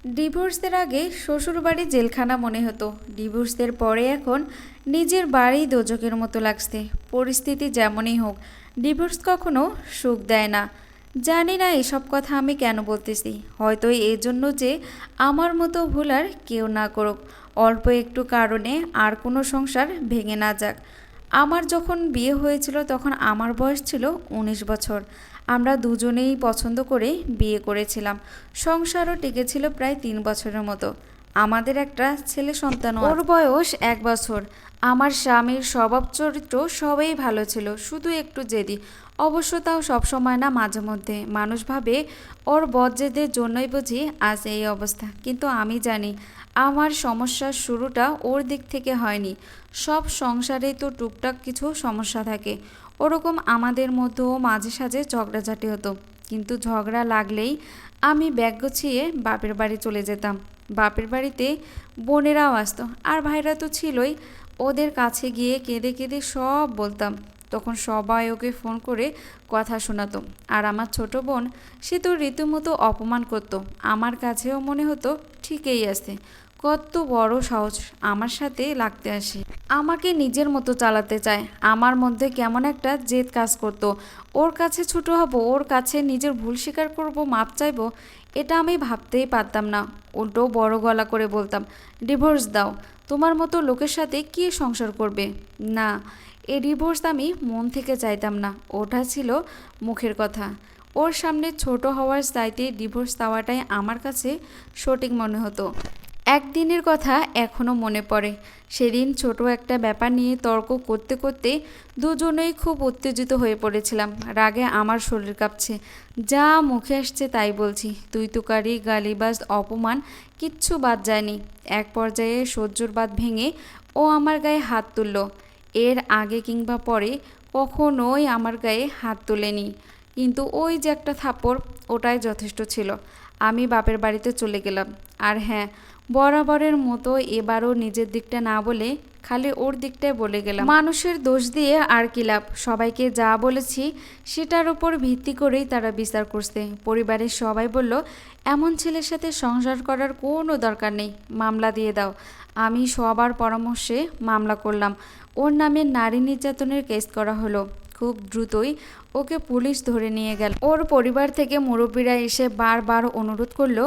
ডিভোর্সের আগে শ্বশুরবাড়ি জেলখানা মনে হতো, ডিভোর্সের পরে এখন নিজের বাড়ি দোজকের মতো লাগছে। পরিস্থিতি যেমনই হোক, ডিভোর্স কখনো সুখ দেয় না। জানি না এসব কথা আমি কেন বলতেছি, হয়তো এই জন্য যে আমার মতো ভুল আর কেউ না করুক, অল্প একটু কারণে আর কোনো সংসার ভেঙে না যাক। আমার যখন বিয়ে হয়েছিল তখন আমার বয়স ছিল ১৯ বছর। আমরা দুজনেই পছন্দ করে বিয়ে করেছিলাম। সংসারও টিকেছিল প্রায় ৩ বছরের মতো। আমাদের একটা ছেলে সন্তানও ওর বয়স ১ বছর। আমার স্বামীর স্বভাব চরিত্র সবই ভালো ছিল, শুধু একটু জেদি। অবশ্য তাও সবসময় না, মাঝে মধ্যে। মানুষ ভাবে ওর বদজেদের জন্যই বুঝি আজ এই অবস্থা, কিন্তু আমি জানি আমার সমস্যার শুরুটা ওর দিক থেকে হয়নি। সব সংসারেই তো টুকটাক কিছু সমস্যা থাকে, ওরকম আমাদের মধ্যেও মাঝে সাঝে ঝগড়াঝাটি হতো। কিন্তু ঝগড়া লাগলেই আমি ব্যাগ গুছিয়ে বাপের বাড়ি চলে যেতাম। বাপের বাড়িতে বোনেরাও আসতো, আর ভাইরা তো ছিলই। ওদের কাছে গিয়ে কেঁদে কেঁদে সব বলতাম। তখন সবাই ওকে ফোন করে কথা শোনাতো। আর আমার ছোট বোন, সে তো রীতিমতো অপমান করতো। আমার কাছেও মনে হতো ঠিকই আছে, কত বড় সাহস আমার সাথে লাগতে আসে, আমাকে নিজের মতো চালাতে চায়। আমার মধ্যে কেমন একটা জেদ কাজ করতো। ওর কাছে ছোট হব, ওর কাছে নিজের ভুল স্বীকার করব, মাপ চাইবো, এটা আমি ভাবতেই পারতাম না। উল্টো বড় গলা করে বলতাম, ডিভোর্স দাও, তোমার মতো লোকের সাথে কে সংসার করবে। না, এই ডিভোর্স আমি মন থেকে চাইতাম না, ওটা ছিল মুখের কথা। ওর সামনে ছোট হওয়ার চাইতে ডিভোর্স দেওয়াটাই আমার কাছে সঠিক মনে হতো। একদিনের কথা এখনও মনে পড়ে। সেদিন ছোট একটা ব্যাপার নিয়ে তর্ক করতে করতে দুজনেই খুব উত্তেজিত হয়ে পড়েছিলাম। রাগে আমার শরীর কাঁপছে, যা মুখে আসছে তাই বলছি। তুই তুকারি, গালিবাজ, অপমান কিচ্ছু বাদ যায়নি। এক পর্যায়ে সহ্যর বাঁধ ভেঙে ও আমার গায়ে হাত তুলল। এর আগে কিংবা পরে কখনোই আমার গায়ে হাত তোলেনি, কিন্তু ওই যে একটা থাপ্পড়, ওটাই যথেষ্ট ছিল। আমি বাপের বাড়িতে চলে গেলাম। আর হ্যাঁ, বরাবরের মতো এবারও নিজের দিকটা না বলে খালি ওর দিকটাই বলে গেলাম। মানুষের দোষ দিয়ে আর কি লাভ, সবাইকে যা বলেছি সেটার উপর ভিত্তি করেই তারা বিচার করছে। পরিবারের সবাই বলল, এমন ছেলের সাথে সংসার করার কোনো দরকার নেই, মামলা দিয়ে দাও। আমি সবার পরামর্শে মামলা করলাম। ওর নামে নারী নির্যাতনের কেস করা হলো। খুব দ্রুতই ওকে পুলিশ ধরে নিয়ে গেল। ওর পরিবার থেকে মুরব্বীরা এসে বারবার অনুরোধ করলো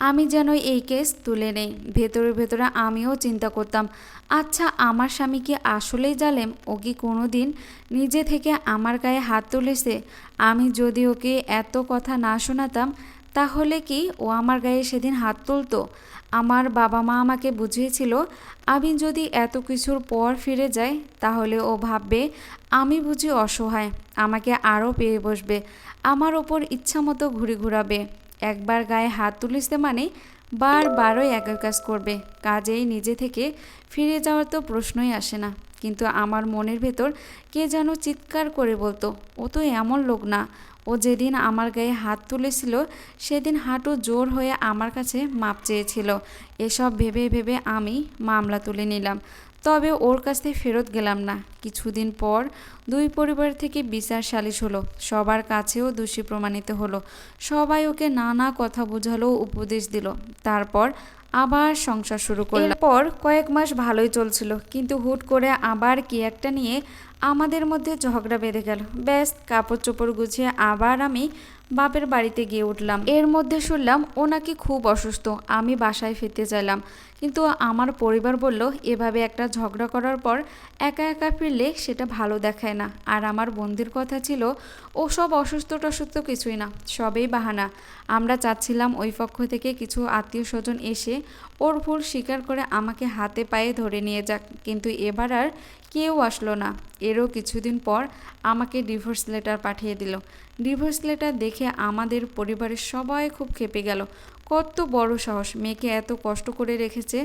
আমি যেন এই কেস তুলে নেই। ভেতরে ভেতরে আমিও চিন্তা করতাম, আচ্ছা আমার স্বামী কি আসলেই জালেম? ও কি কোনো দিন নিজে থেকে আমার গায়ে হাত তুলেছে? আমি যদি ওকে এত কথা না শোনাতাম, তাহলে কি ও আমার গায়ে সেদিন হাত তুলতো? আমার বাবা মা আমাকে বুঝিয়েছিল, আমি যদি এত কিছুর পর ফিরে যাই তাহলে ও ভাববে আমি বুঝি অসহায়, আমাকে আরও পেয়ে বসবে, আমার ওপর ইচ্ছা মতো ঘুরে ঘুরাবে। একবার গায়ে হাত তুলিসে মানে বারবারই একই কাজ করবে। কাজেই নিজে থেকে ফিরে যাওয়ার তো প্রশ্নই আসে না। কিন্তু আমার মনের ভেতর কে যেন চিৎকার করে বলতো, ও তো এমন লোক না। ও যেদিন আমার গায়ে হাত তুলেছিল সেদিন হাঁটু জোর হয়ে আমার কাছে মাপ চেয়েছিল। এসব ভেবে ভেবে আমি মামলা তুলে নিলাম। তবে ওর কাছে ফেরত গেলাম না। কিছুদিন পর দুই পরিবার থেকে বিচার সালিশ হলো, সবার কাছেও দোষী প্রমাণিত হলো। সবাই ওকে নানা কথা বোঝালো, উপদেশ দিল। তারপর আবার সংসার শুরু করলাম। এরপর কয়েক মাস ভালোই চলছিল, কিন্তু হুট করে আবার কি একটা নিয়ে আমাদের মধ্যে ঝগড়া বেঁধে গেল। ব্যাস, কাপড় চোপড় গুছিয়ে আবার আমি বাপের বাড়িতে গিয়ে উঠলাম। এর মধ্যে শুনলাম ও নাকি খুব অসুস্থ। আমি বাসায় ফিরতে চাইলাম, কিন্তু আমার পরিবার বলল এভাবে একটা ঝগড়া করার পর একা একা ফিরলে সেটা ভালো দেখায় না। আর আমার বন্ধুর কথা ছিল ও সব অসুস্থ টসুস্থ কিছুই না, সবেই বাহানা। আমরা চাচ্ছিলাম ওই পক্ষ থেকে কিছু আত্মীয় স্বজন এসে ওর ভুল স্বীকার করে আমাকে হাতে পায়ে ধরে নিয়ে যাক, কিন্তু এবার আর কেউ আসলো না। এরও কিছুদিন পর আমাকে ডিভোর্স লেটার পাঠিয়ে দিল। ডিভোর্স লেটার দেখে আমাদের পরিবারের সবাই খুব ক্ষেপে গেল। কত বড় সাহস, মেয়েকে এত কষ্ট করে রেখেছে,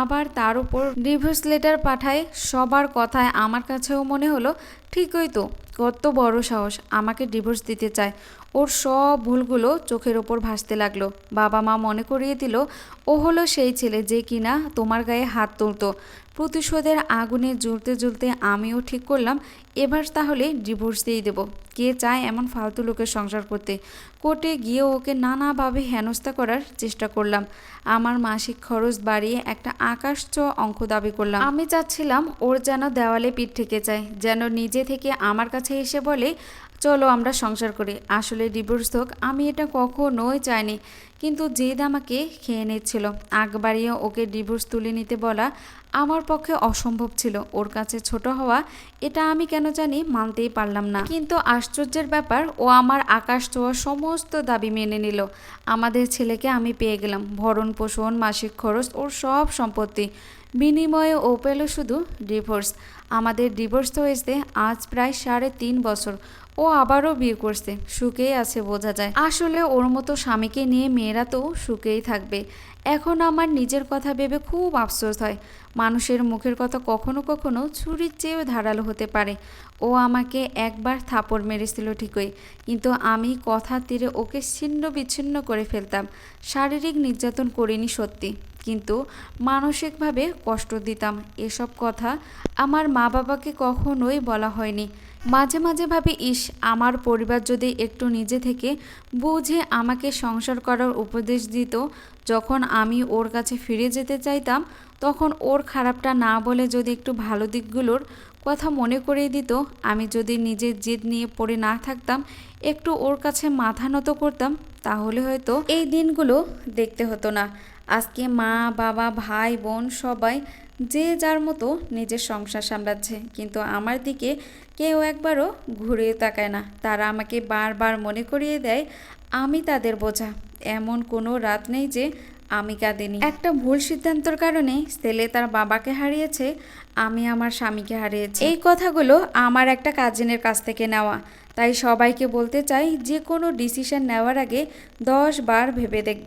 আবার তার উপর ডিভোর্স লেটার পাঠায়। সবার কথায় আমার কাছেও মনে হলো ঠিকই তো, কত বড় সাহস, আমাকে ডিভোর্স দিতে চায়। ওর সব ভুলগুলো চোখের ওপর ভাসতে লাগলো। বাবা মা মনে করিয়ে দিল ও হলো সেই ছেলে যে কিনা তোমার গায়ে হাত তুলতো। প্রতিশোধের আগুনে জ্বলতে জ্বলতে আমিও ঠিক করলাম এবার তাহলে ডিভোর্স দিয়েই দেবো। কে চায় এমন ফালতু লোকের সংসার করতে? কোর্টে গিয়ে ওকে নানাভাবে হেনস্থা করার চেষ্টা করলাম। আমার মাসিক খরচ বাড়িয়ে একটা আকাশ ছোঁয়া অঙ্ক দাবি করলাম। আমি চাচ্ছিলাম ওর যেন দেওয়ালে পিঠ থেকে যায়, যেন নিজে থেকে আমার কাছে এসে বলে চলো আমরা সংসার করি। আসলে ডিভোর্স হোক আমি এটা কখনোই চাইনি, কিন্তু জেদ আমাকে খেয়ে নিচ্ছিল। আগ বাড়িয়ে ওকে ডিভোর্স তুলে নিতে বলা আমার পক্ষে অসম্ভব ছিল। ওর কাছে ছোট হওয়া এটা আমি কেন জানি মানতেই পারলাম না। কিন্তু আশ্চর্যের ব্যাপার, ও আমার আকাশ ছোঁয়া সমস্ত দাবি মেনে নিল। আমাদের ছেলেকে আমি পেয়ে গেলাম, ভরণ পোষণ, মাসিক খরচ, ওর সব সম্পত্তি। বিনিময়ে ও পেল শুধু ডিভোর্স। আমাদের ডিভোর্স হয়েছে আজ প্রায় 3.5 বছর। ও আবারও বিয়ে করছে, সুখেই আছে বোঝা যায়। আসলে ওর মতো স্বামীকে নিয়ে মেয়েরা তো সুখেই থাকবে। এখন আমার নিজের কথা ভেবে খুব আফসোস হয়। মানুষের মুখের কথা কখনো কখনো ছুরির চেয়েও ধারালো হতে পারে। ও আমাকে একবার থাপড় মেরেছিল ঠিকই, কিন্তু আমি কথার তীরে ওকে ছিন্ন বিচ্ছিন্ন করে ফেলতাম। শারীরিক নির্যাতন করিনি সত্যি, কিন্তু মানসিকভাবে কষ্ট দিতাম। এসব কথা আমার মা বাবাকে কখনোই বলা হয়নি। মাঝে মাঝে ভাবি, আমার পরিবার যদি একটু নিজে থেকে বুঝে আমাকে সংসার করার উপদেশ দিত। যখন আমি ওর কাছে ফিরে যেতে চাইতাম তখন ওর খারাপটা না বলে যদি একটু ভালো দিকগুলোর কথা মনে করিয়ে দিত, আমি যদি নিজের জেদ নিয়ে পড়ে না থাকতাম, একটু ওর কাছে মাথা নত করতাম, তাহলে হয়তো এই দিনগুলো দেখতে হতো না। আজকে মা বাবা ভাই বোন সবাই যে যার মতো নিজের সংসার সামলাচ্ছে, কিন্তু আমার দিকে কেউ একবারও ঘুরেও তাকায় না। তারা আমাকে বারবার মনে করিয়ে দেয় আমি তাদের বোঝা। এমন কোনো রাত নেই যে আমি কাঁদিনি। একটা ভুল সিদ্ধান্তর কারণে ছেলে তার বাবাকে হারিয়েছে, আমি আমার স্বামীকে হারিয়েছি। এই কথাগুলো আমার একটা কাজিনের কাছ থেকে নেওয়া। তাই সবাইকে বলতে চাই, যে কোনো ডিসিশন নেওয়ার আগে 10 বার ভেবে দেখ।